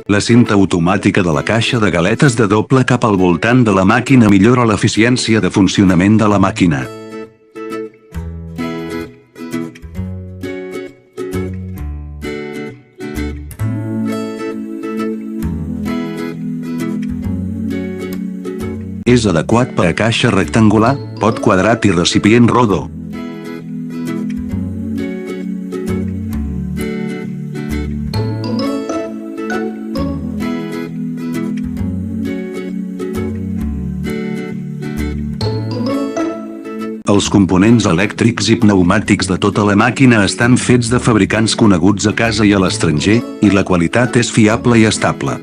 La cinta automàtica de la caixa de galetes de doble cap al voltant de la màquina millora l'eficiència de funcionament de la màquina. És adequat per a caixa rectangular, pot quadrat i recipient rodó. Els components elèctrics i pneumàtics de tota la màquina estan fets de fabricants coneguts a casa i a l'estranger, i la qualitat és fiable i estable.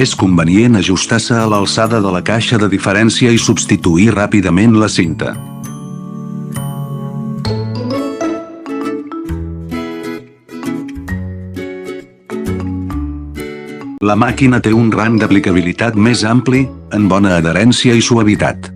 És convenient ajustar-se a l'alçada de la caixa de diferència i substituir ràpidament la cinta. La màquina té un rang d'aplicabilitat més ampli, en bona adherència i suavitat.